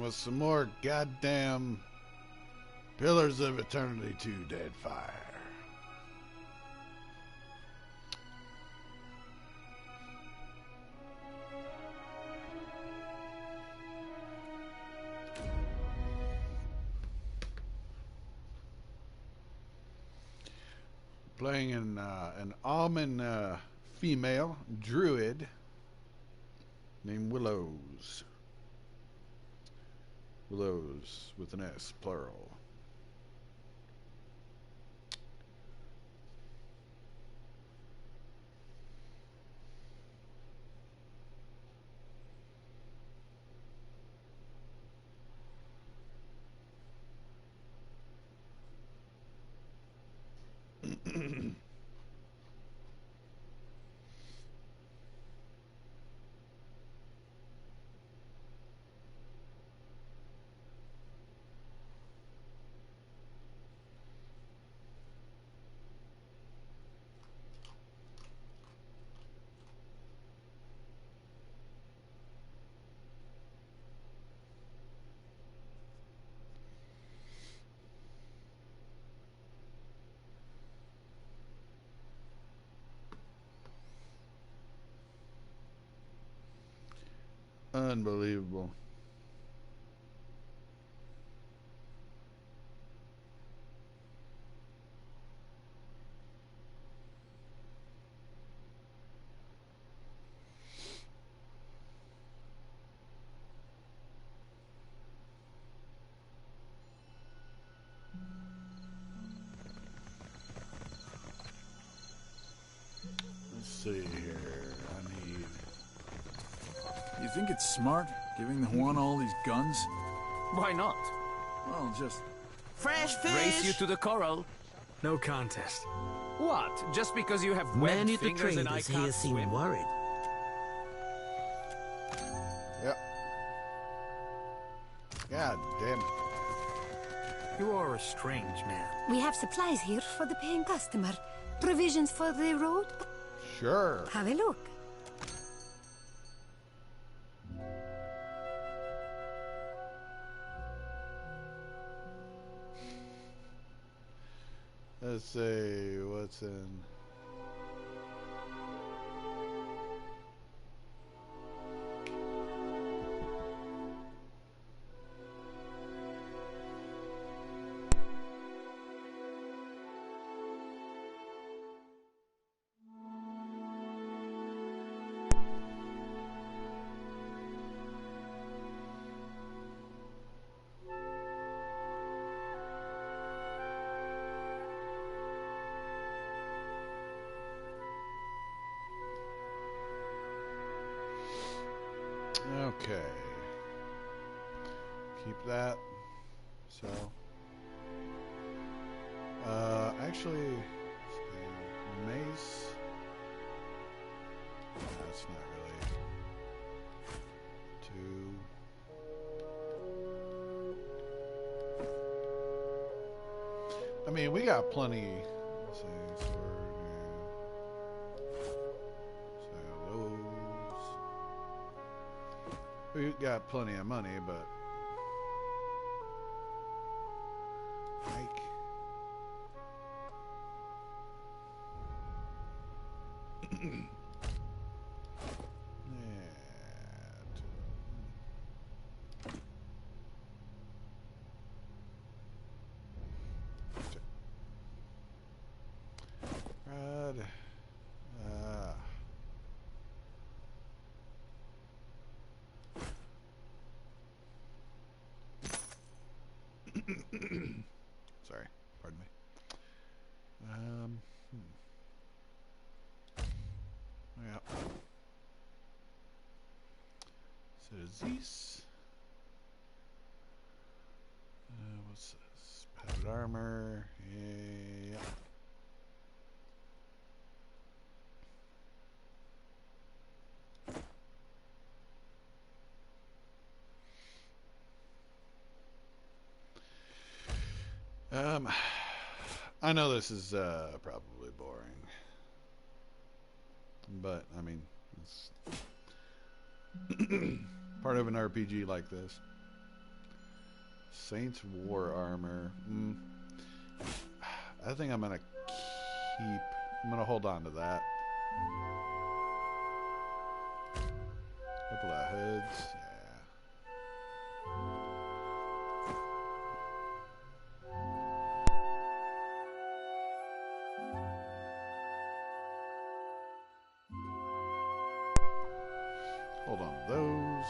with some more goddamn Pillars of Eternity 2 Deadfire. Playing an almond female druid named Willows. Willows with an S, plural. Unbelievable. Let's see here. I need... You think it's smart, giving the Juan all these guns? Why not? Well, just... Fresh fish! Race you to the coral. No contest. What? Just because you have webbed Many of the fingers and I traders here can't seem swim? worried. Yep. God damn it. You are a strange man. We have supplies here for the paying customer. Provisions for the road. Sure. Have a look. Let's see what's in. Okay. Keep that. So. Actually, mace. That's not really. 2. I mean, we got plenty. Let's see, sword. So those. We got plenty of money, but like Rod. Sorry, pardon me. Yeah. So these. What's this? Padded armor. Yeah. I know this is probably boring, but I mean, it's part of an RPG like this. Saints War Armor. I think I'm gonna keep. I'm gonna hold on to that. Couple of hoods. Hold on to those.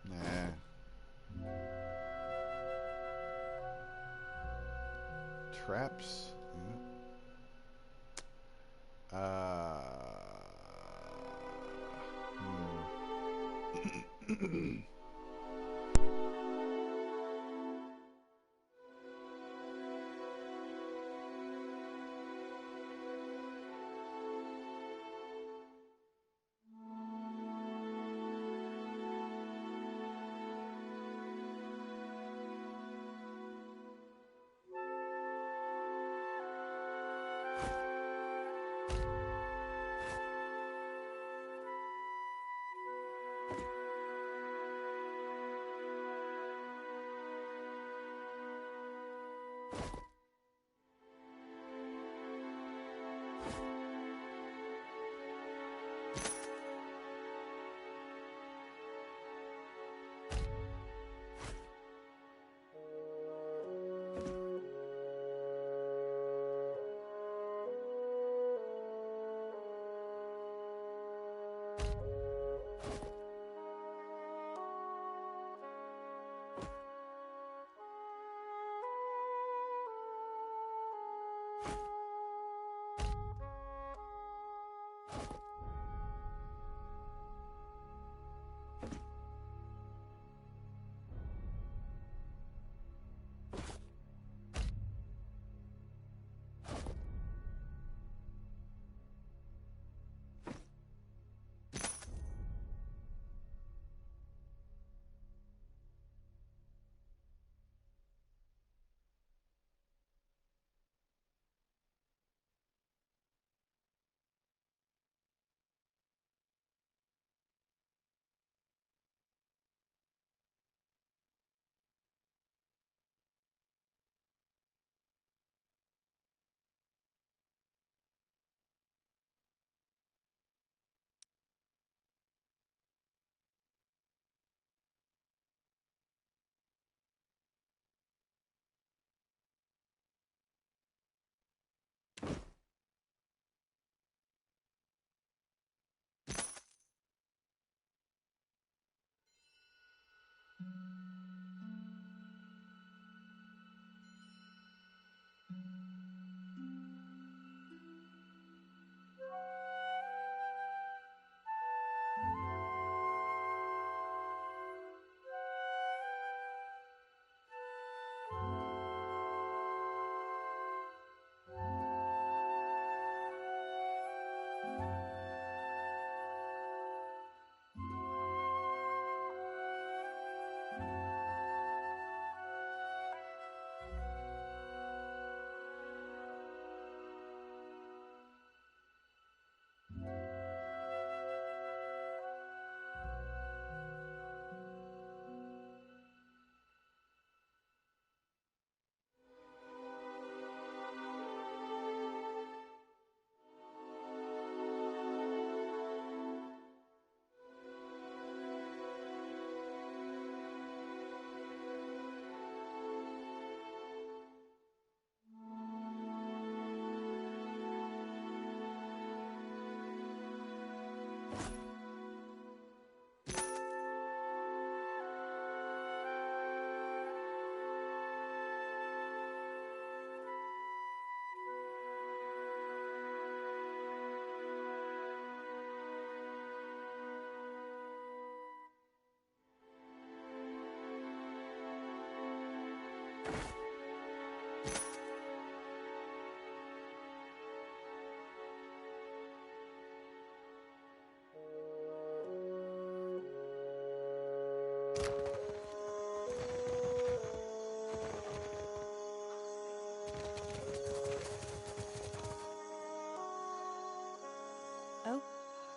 Nah. Traps.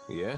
Yeah?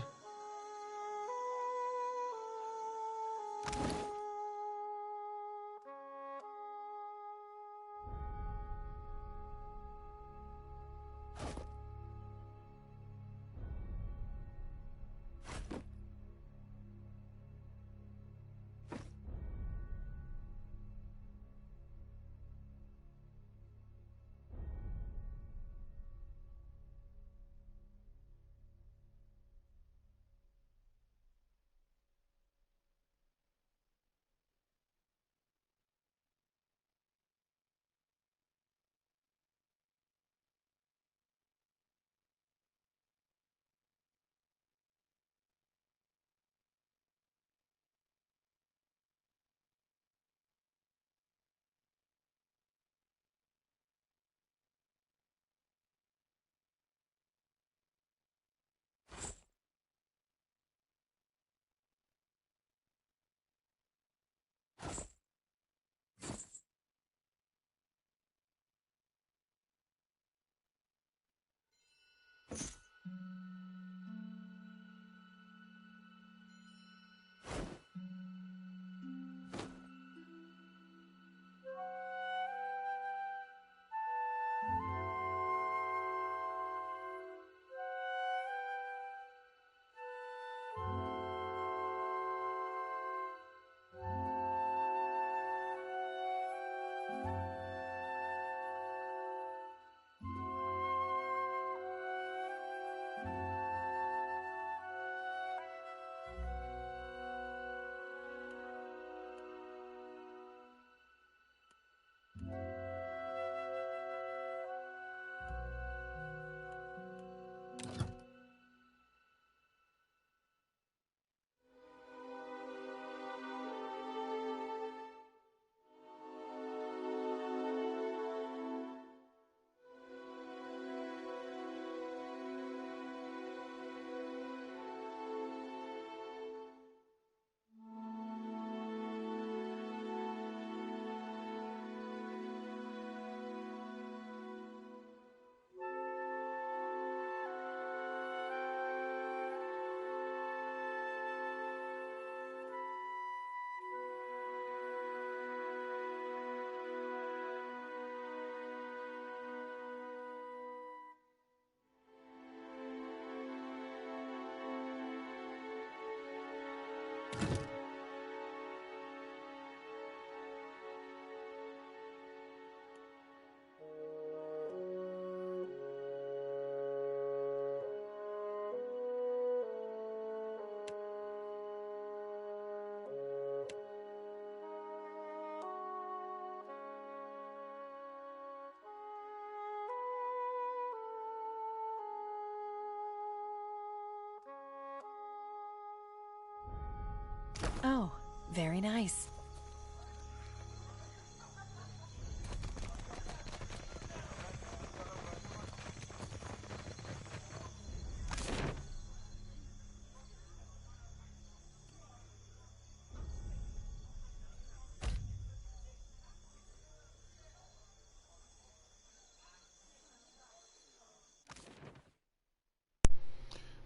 Oh, very nice.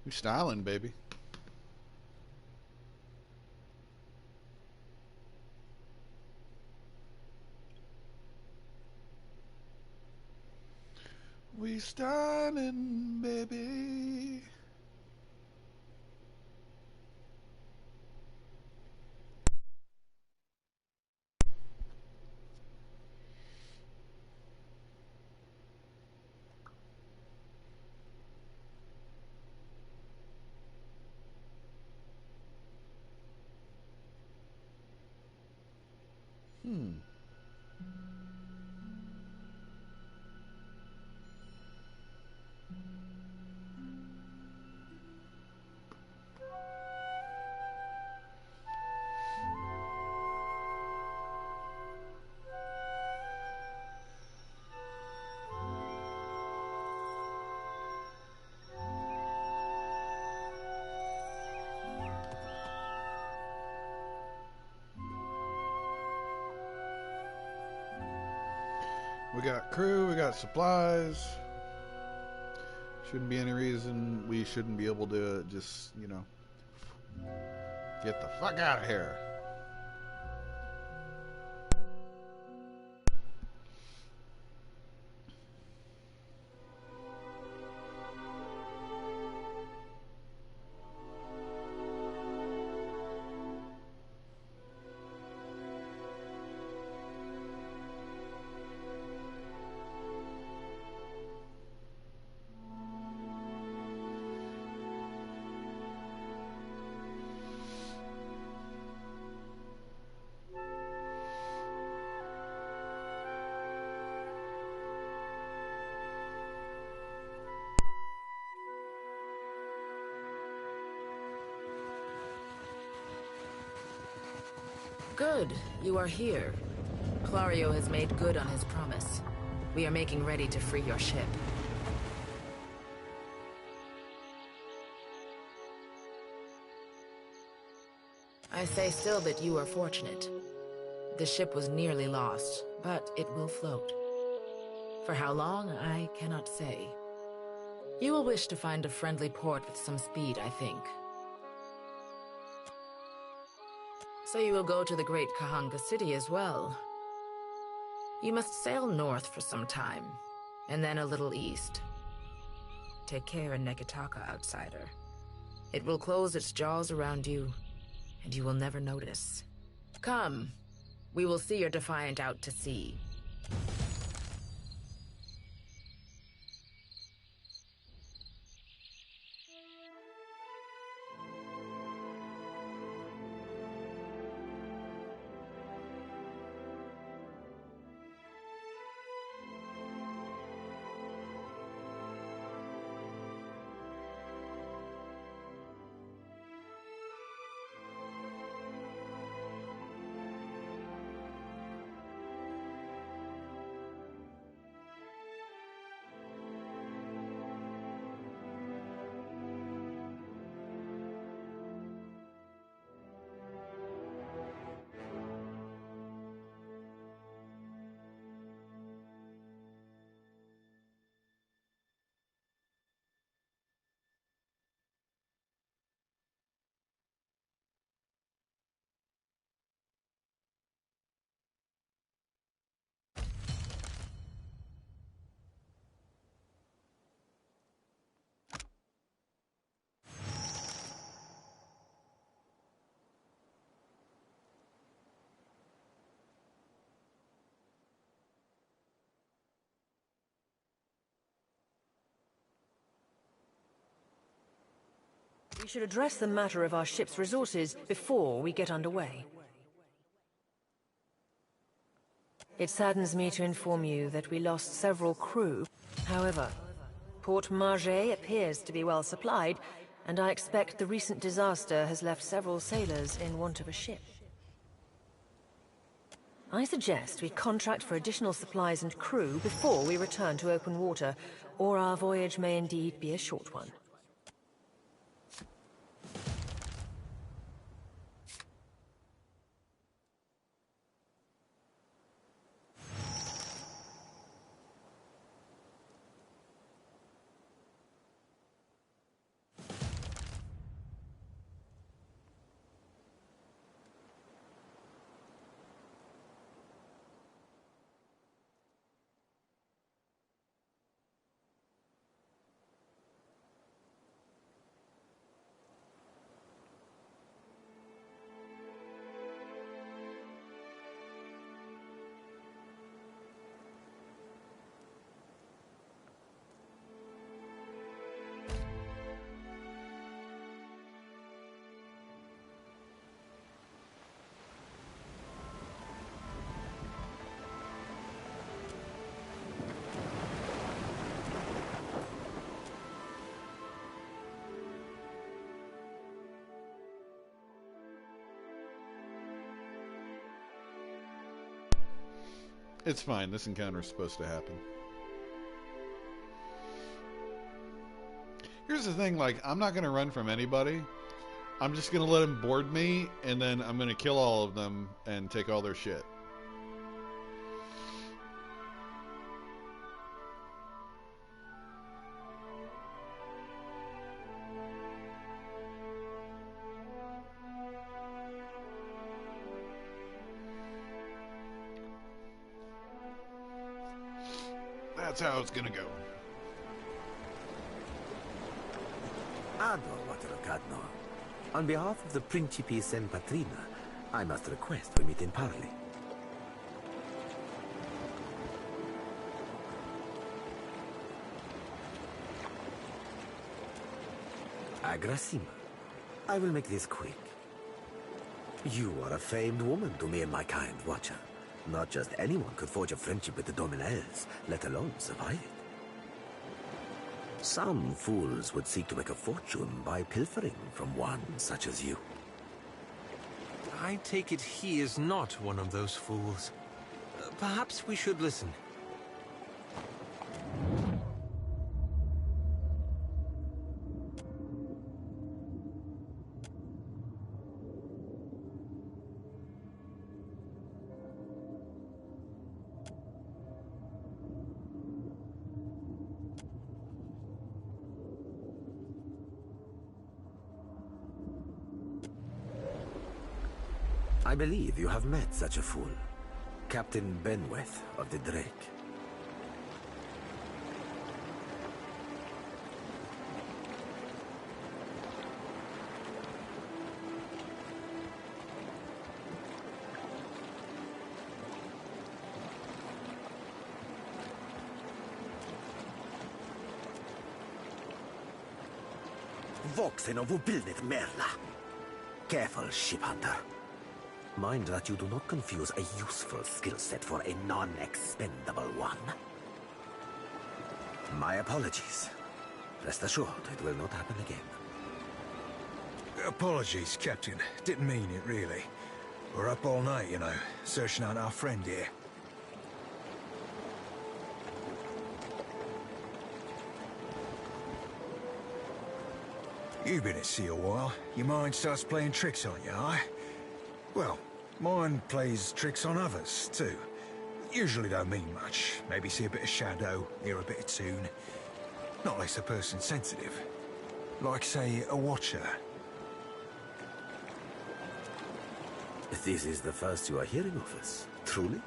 We styling, baby. We styling, baby. We got crew, we got supplies. Shouldn't be any reason we shouldn't be able to just, you know, get the fuck out of here. Good, you are here. Clario has made good on his promise. We are making ready to free your ship. I say still that you are fortunate. The ship was nearly lost, but it will float. For how long, I cannot say. You will wish to find a friendly port with some speed, I think. So you will go to the great Kahanga city as well. You must sail north for some time, and then a little east. Take care in Nekitaka, outsider. It will close its jaws around you, and you will never notice. Come, we will see your defiant out to sea. We should address the matter of our ship's resources before we get underway. It saddens me to inform you that we lost several crew. However, Port Margé appears to be well supplied, and I expect the recent disaster has left several sailors in want of a ship. I suggest we contract for additional supplies and crew before we return to open water, or our voyage may indeed be a short one. It's fine. This encounter is supposed to happen. Here's the thing, like, I'm not going to run from anybody. I'm just going to let them board me, and then I'm going to kill all of them and take all their shit. That's how it's gonna go. Ador, Waterocadno. On behalf of the Principe Sen Patrina, I must request we meet in parley. Agrasima. I will make this quick. You are a famed woman to me and my kind, Watcher. Not just anyone could forge a friendship with the Dominels, let alone survive it. Some fools would seek to make a fortune by pilfering from one such as you. I take it he is not one of those fools. Perhaps we should listen. I believe you have met such a fool. Captain Benweth of the Drake. Voxen of Ubilnet Merla. Careful, ship hunter. Mind that you do not confuse a useful skill set for a non-expendable one. My apologies. Rest assured, it will not happen again. Apologies, Captain. Didn't mean it, really. We're up all night, you know, searching out our friend here. You've been at sea a while. Your mind starts playing tricks on you, eh? Well, mine plays tricks on others, too. Usually don't mean much. Maybe see a bit of shadow, hear a bit of tune. Not unless a person's sensitive. Like, say, a watcher. This is the first you are hearing of us, truly?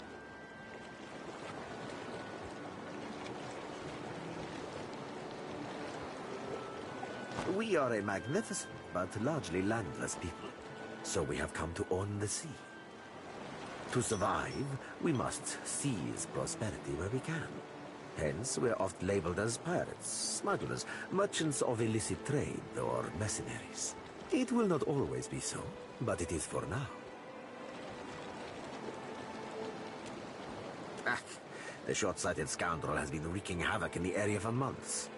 We are a magnificent but largely landless people. So we have come to own the sea. To survive, we must seize prosperity where we can. Hence, we're oft labeled as pirates, smugglers, merchants of illicit trade, or mercenaries. It will not always be so, but it is for now. Ah, the short-sighted scoundrel has been wreaking havoc in the area for months.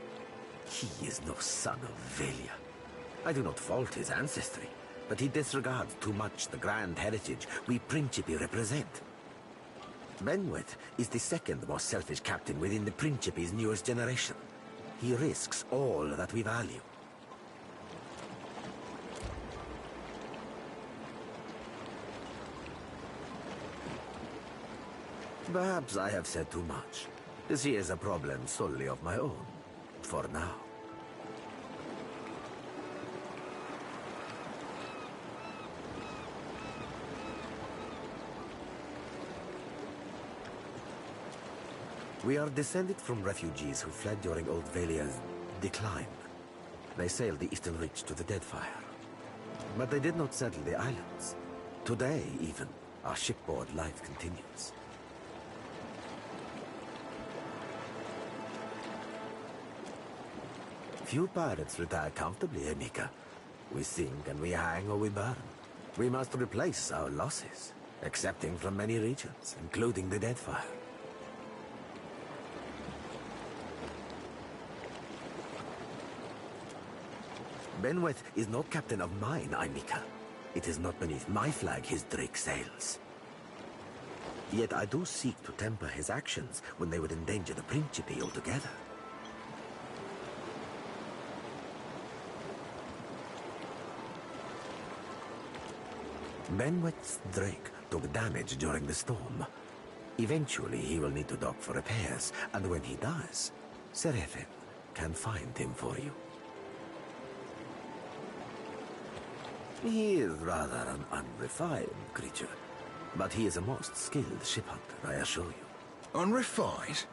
He is no son of Velia. I do not fault his ancestry, but he disregards too much the grand heritage we Principe represent. Benweth is the second most selfish captain within the Principe's newest generation. He risks all that we value. Perhaps I have said too much. This is a problem solely of my own, for now. We are descended from refugees who fled during Old Valia's decline. They sailed the eastern reach to the Deadfire. But they did not settle the islands. Today, even, our shipboard life continues. Few pirates retire comfortably, Amica. We sink and we hang or we burn. We must replace our losses, accepting from many regions, including the Deadfire. Benweth is no captain of mine, Amica. It is not beneath my flag his Drake sails. Yet I do seek to temper his actions when they would endanger the Principe altogether. Benweth's Drake took damage during the storm. Eventually he will need to dock for repairs, and when he does, Seraphin can find him for you. He is rather an unrefined creature, but he is a most skilled ship hunter, I assure you. Unrefined?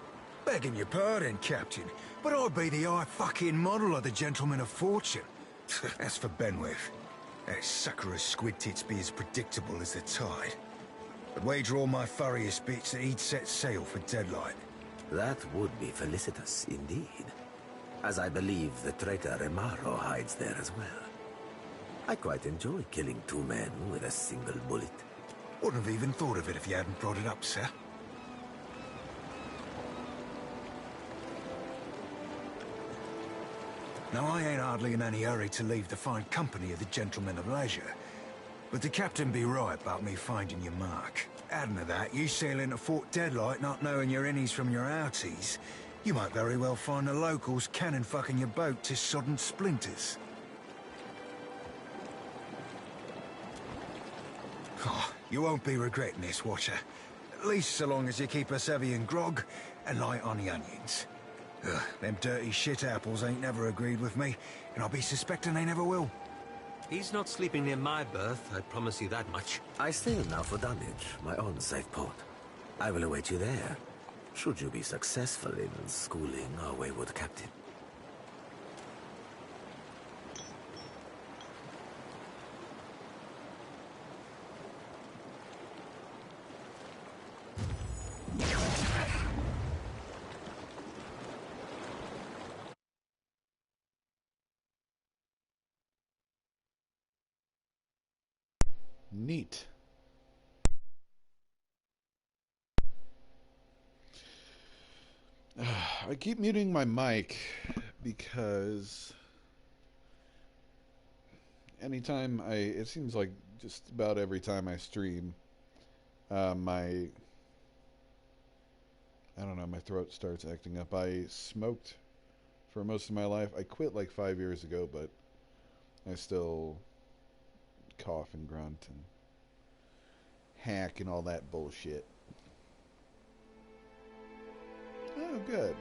Begging your pardon, Captain, but I'd be the high fucking model of the Gentleman of Fortune. As for Benwith, that sucker of squid tits be as predictable as the tide. I'd wager all my furriest bits that he'd set sail for Deadlight. That would be felicitous indeed, as I believe the traitor Remaro hides there as well. I quite enjoy killing 2 men with a single bullet. Wouldn't have even thought of it if you hadn't brought it up, sir. Now, I ain't hardly in any hurry to leave the fine company of the Gentlemen of Leisure, but the captain be right about me finding your mark. Adding to that, you sail into Fort Deadlight not knowing your innies from your outies, you might very well find the locals cannon fucking your boat to sodden splinters. Oh, you won't be regretting this, Watcher. At least so long as you keep us heavy in grog and light on the onions. Ugh, them dirty shit apples ain't never agreed with me, and I'll be suspecting they never will. He's not sleeping near my berth, I promise you that much. I sail now for Dunwich, my own safe port. I will await you there, should you be successful in schooling our wayward captain. Neat. I keep muting my mic because anytime it seems like just about every time I stream, I don't know, my throat starts acting up. I smoked for most of my life. I quit like 5 years ago, but I still cough and grunt and hack and all that bullshit. Oh, good.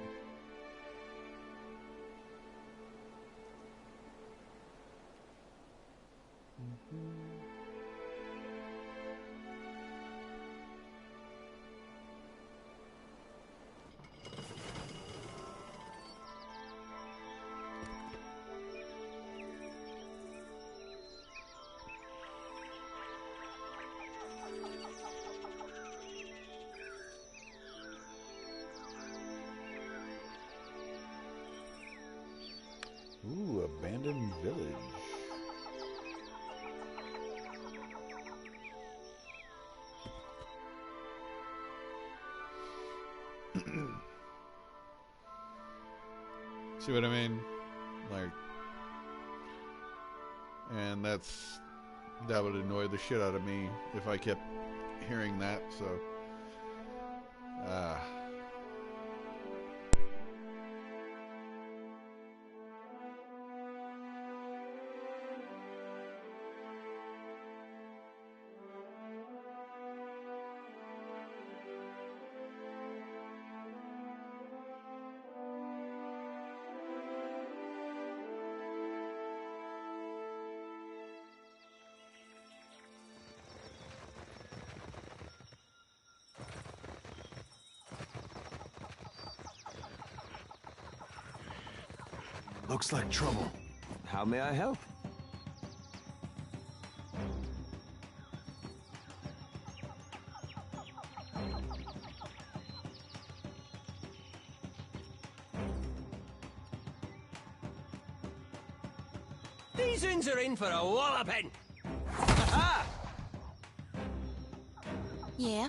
Ooh, abandoned village. See what I mean? Like, and that would annoy the shit out of me if I kept hearing that, so Looks like trouble. How may I help? These uns are in for a walloping! Ha-ha! Yeah?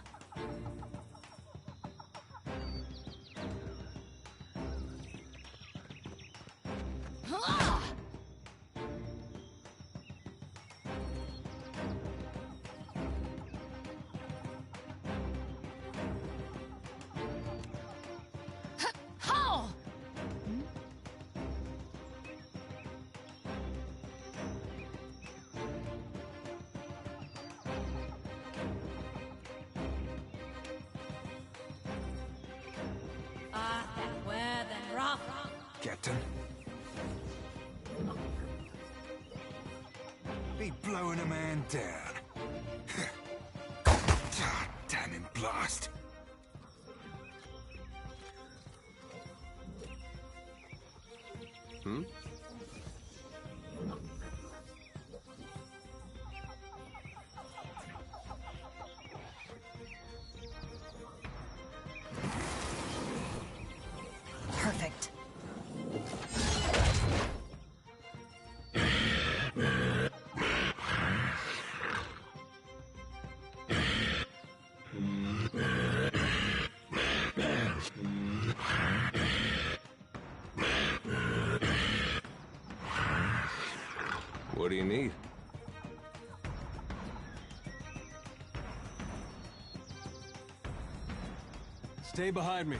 Captain. Be blowing a man down. God damn him, blast. Hmm? Perfect. What do you need? Stay behind me.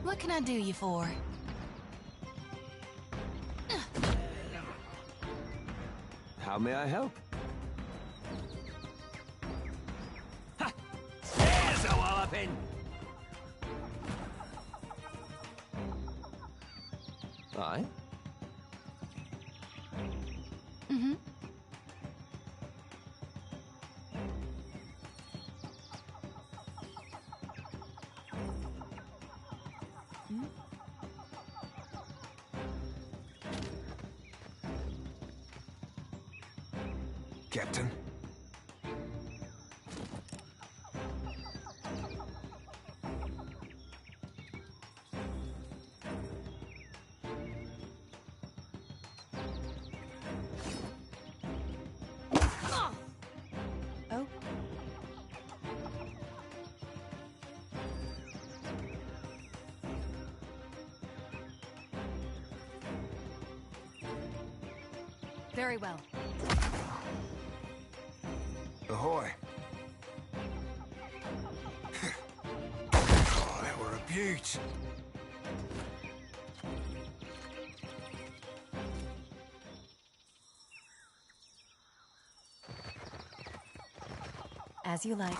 What can I do you for? How may I help? There's a walloping! Aye? Mm-hmm. Captain? Oh. Very well. Ahoy. Oh, that were a beaut. As you like.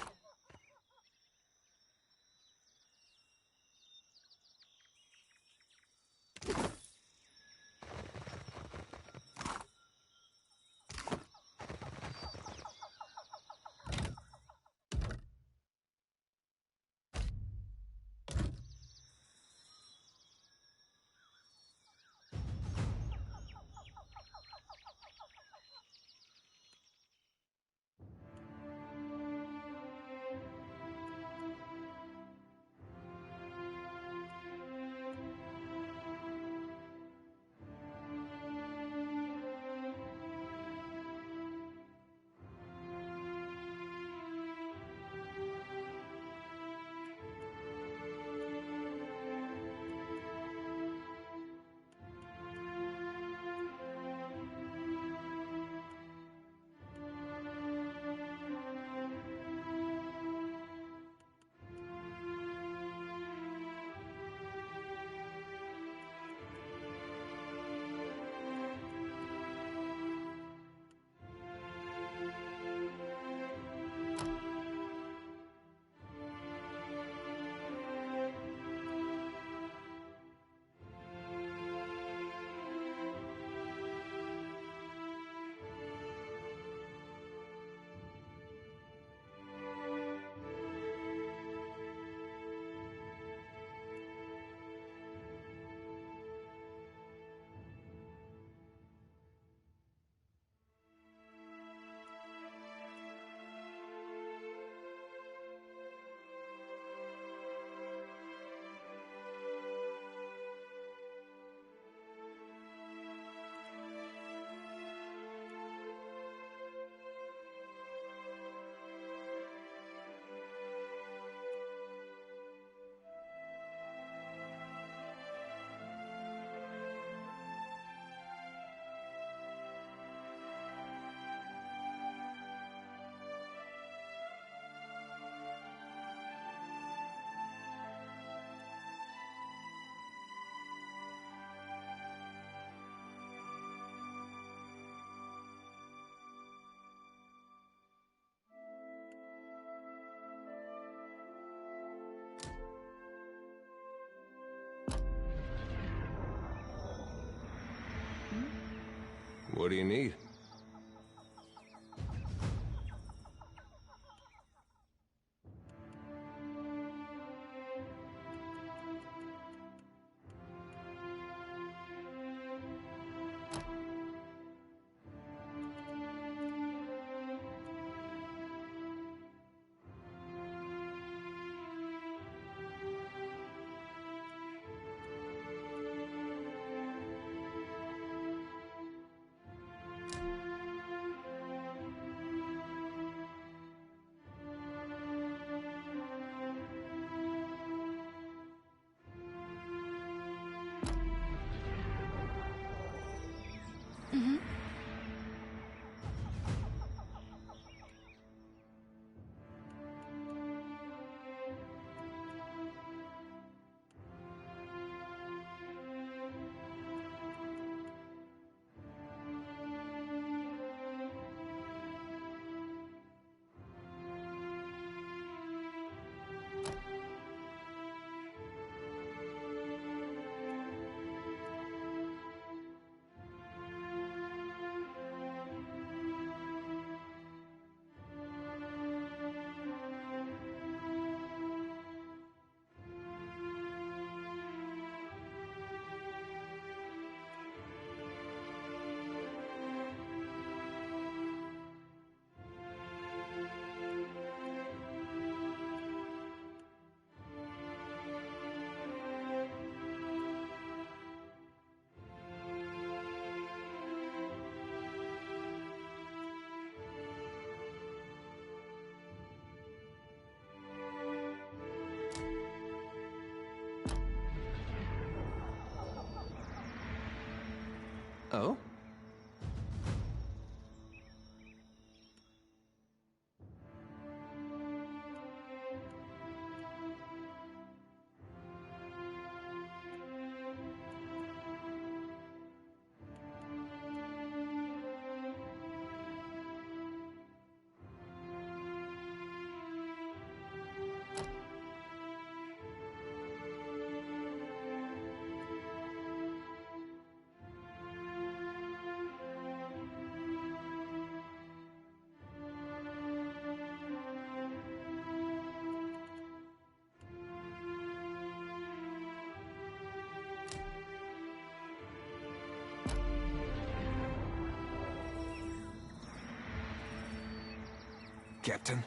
What do you need? Oh? Captain?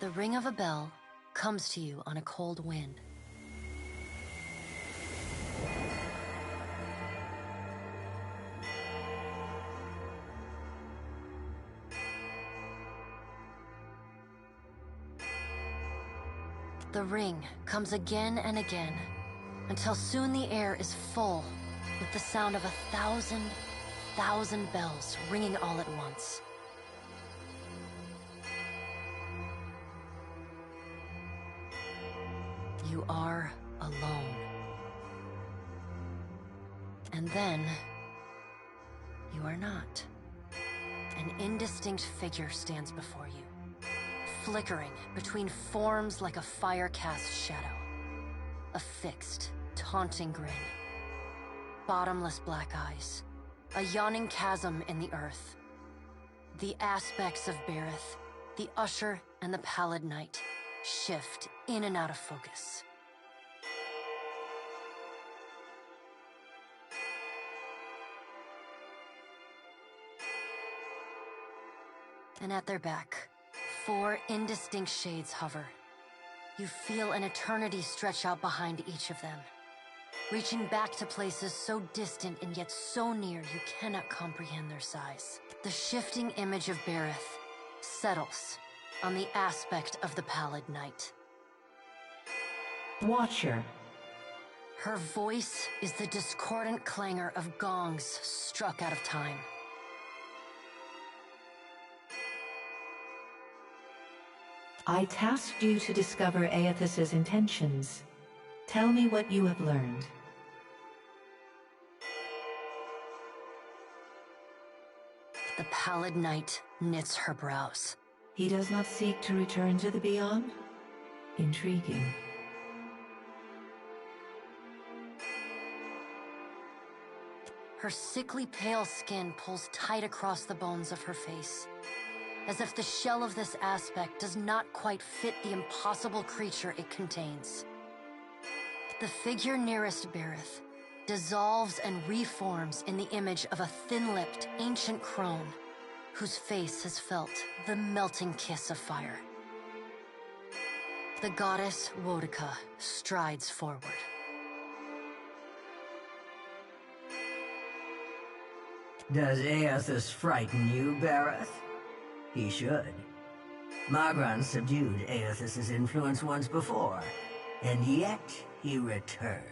The ring of a bell comes to you on a cold wind. The ring comes again and again, until soon the air is full with the sound of 1,000 bells ringing all at once. You are alone. And then, you are not. An indistinct figure stands before you, flickering between forms like a fire-cast shadow. A fixed, taunting grin. Bottomless black eyes. A yawning chasm in the earth. The aspects of Berith, the Usher and the Pallid Knight, shift in and out of focus. And at their back, 4 indistinct shades hover. You feel an eternity stretch out behind each of them, reaching back to places so distant and yet so near you cannot comprehend their size. The shifting image of Berith settles on the aspect of the Pallid Knight. Watcher. Her voice is the discordant clangor of gongs struck out of time. I tasked you to discover Aethys's intentions. Tell me what you have learned. The Pallid Knight knits her brows. He does not seek to return to the Beyond? Intriguing. Her sickly pale skin pulls tight across the bones of her face, as if the shell of this aspect does not quite fit the impossible creature it contains. The figure nearest Berith dissolves and reforms in the image of a thin-lipped, ancient crone whose face has felt the melting kiss of fire. The goddess Wodica strides forward. Does Aethys frighten you, Berith? He should. Magran subdued Aethys's influence once before, and yet he returned.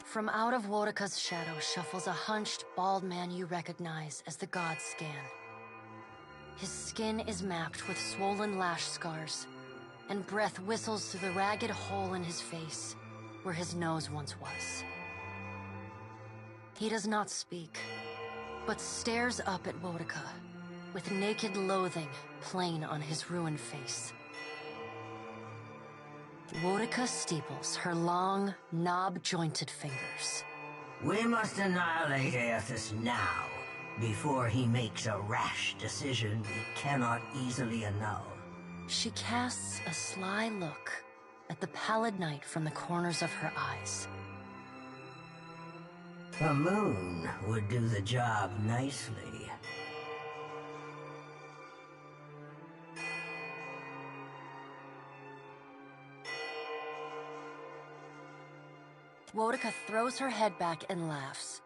From out of Wodica's shadow shuffles a hunched, bald man you recognize as the god Scan. His skin is mapped with swollen lash scars, and breath whistles through the ragged hole in his face where his nose once was. He does not speak, but stares up at Wodica, with naked loathing plain on his ruined face. Wodica steeples her long, knob-jointed fingers. We must annihilate Aethys now, before he makes a rash decision we cannot easily annul. She casts a sly look at the Pallid Knight from the corners of her eyes. A moon would do the job nicely. Wodica throws her head back and laughs.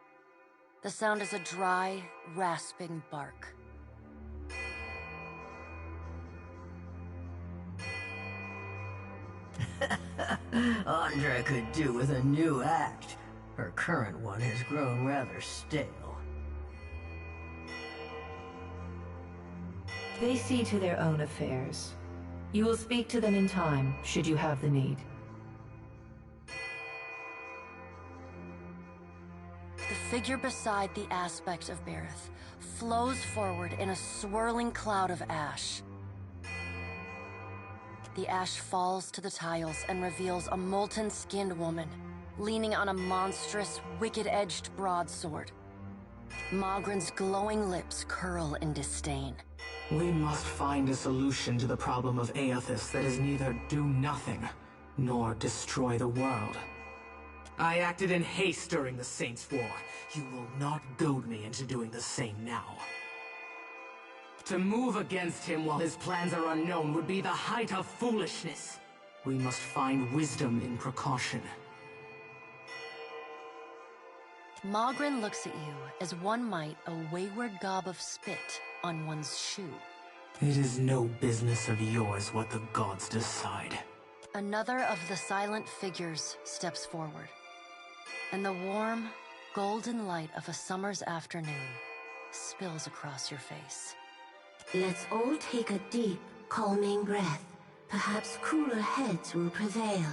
The sound is a dry, rasping bark. Andra could do with a new act. Her current one has grown rather stale. They see to their own affairs. You will speak to them in time, should you have the need. The figure beside the aspect of Berith flows forward in a swirling cloud of ash. The ash falls to the tiles and reveals a molten-skinned woman, leaning on a monstrous, wicked-edged broadsword. Magran's glowing lips curl in disdain. We must find a solution to the problem of Aethys that is neither do nothing, nor destroy the world. I acted in haste during the Saints' War. You will not goad me into doing the same now. To move against him while his plans are unknown would be the height of foolishness. We must find wisdom in precaution. Magrin looks at you as one might a wayward gob of spit on one's shoe. It is no business of yours what the gods decide. Another of the silent figures steps forward, and the warm, golden light of a summer's afternoon spills across your face. Let's all take a deep, calming breath. Perhaps cooler heads will prevail.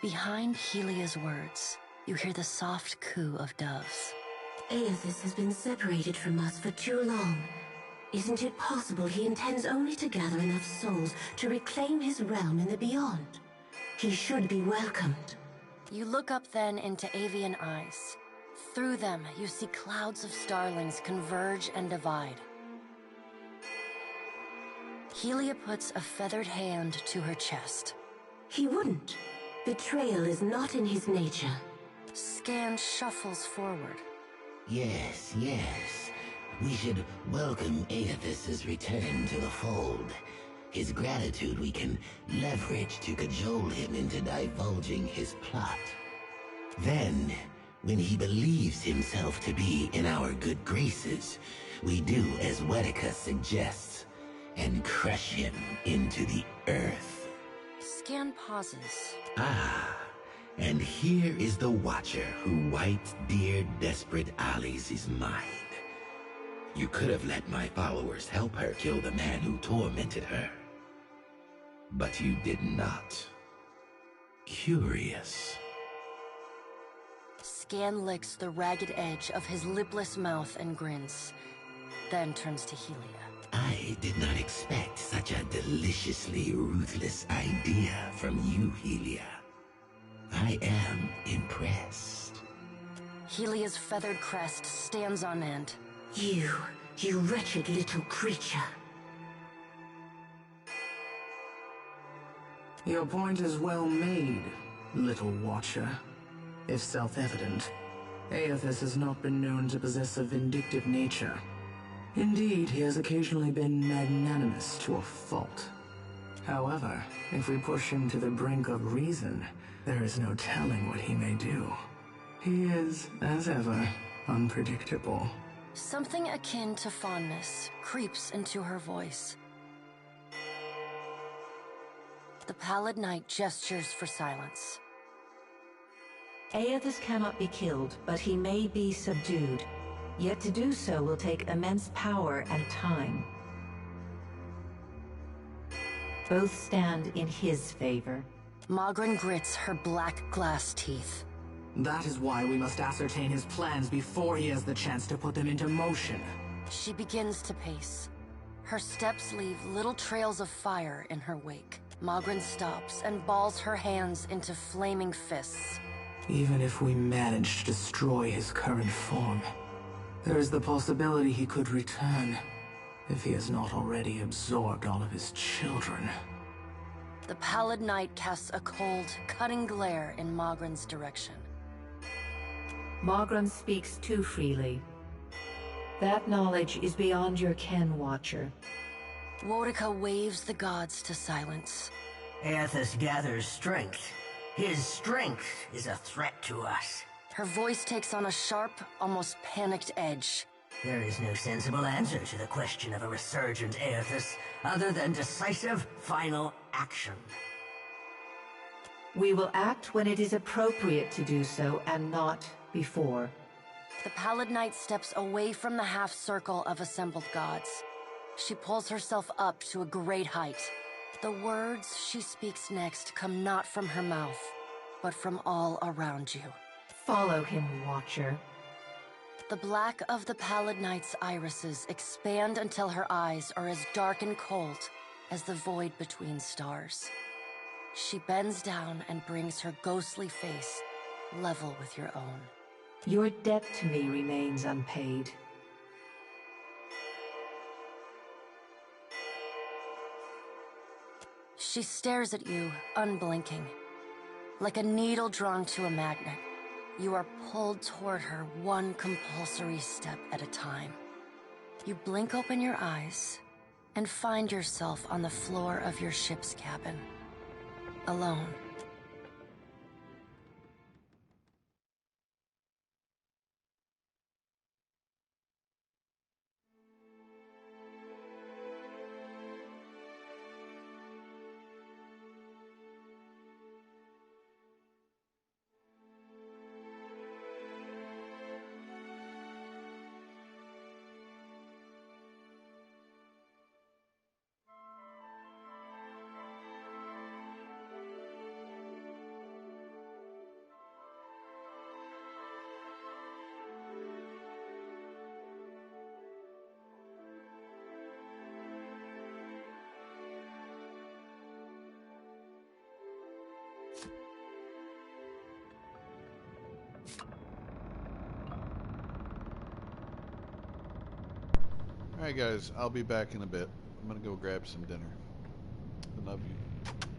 Behind Helia's words, you hear the soft coo of doves. Aethys has been separated from us for too long. Isn't it possible he intends only to gather enough souls to reclaim his realm in the beyond? He should be welcomed. You look up then into avian eyes. Through them, you see clouds of starlings converge and divide. Helia puts a feathered hand to her chest. He wouldn't. Betrayal is not in his nature. Scan shuffles forward. Yes, yes. We should welcome Aethys's return to the fold. His gratitude we can leverage to cajole him into divulging his plot. Then, when he believes himself to be in our good graces, we do as Wedeka suggests, and crush him into the earth. Scan pauses. Ah, and here is the Watcher who wiped dear desperate Alice's mind. You could have let my followers help her kill the man who tormented her. But you did not. Curious. Scan licks the ragged edge of his lipless mouth and grins, then turns to Helia. I did not expect such a deliciously ruthless idea from you, Helia. I am impressed. Helia's feathered crest stands on end. You wretched little creature. Your point is well made, little Watcher. If self-evident, Aethys has not been known to possess a vindictive nature. Indeed, he has occasionally been magnanimous to a fault. However, if we push him to the brink of reason, there is no telling what he may do. He is, as ever, unpredictable. Something akin to fondness creeps into her voice. The pallid knight gestures for silence. Aethys cannot be killed, but he may be subdued. Yet to do so will take immense power and time. Both stand in his favor. Magrin grits her black glass teeth. That is why we must ascertain his plans before he has the chance to put them into motion. She begins to pace. Her steps leave little trails of fire in her wake. Magrin stops and balls her hands into flaming fists. Even if we manage to destroy his current form, there is the possibility he could return, if he has not already absorbed all of his children. The pallid knight casts a cold, cutting glare in Magrin's direction. Magrin speaks too freely. That knowledge is beyond your ken, Watcher. Wodeka waves the gods to silence. Aethys gathers strength. His strength is a threat to us. Her voice takes on a sharp, almost panicked edge. There is no sensible answer to the question of a resurgent Aethys other than decisive, final action. We will act when it is appropriate to do so, and not before. The pallid knight steps away from the half-circle of assembled gods. She pulls herself up to a great height. The words she speaks next come not from her mouth, but from all around you. Follow him, Watcher. The black of the pallid knight's irises expand until her eyes are as dark and cold as the void between stars. She bends down and brings her ghostly face level with your own. Your debt to me remains unpaid. She stares at you, unblinking. Like a needle drawn to a magnet, you are pulled toward her one compulsory step at a time. You blink open your eyes, and find yourself on the floor of your ship's cabin, alone. Alright guys, I'll be back in a bit. I'm gonna go grab some dinner. I love you.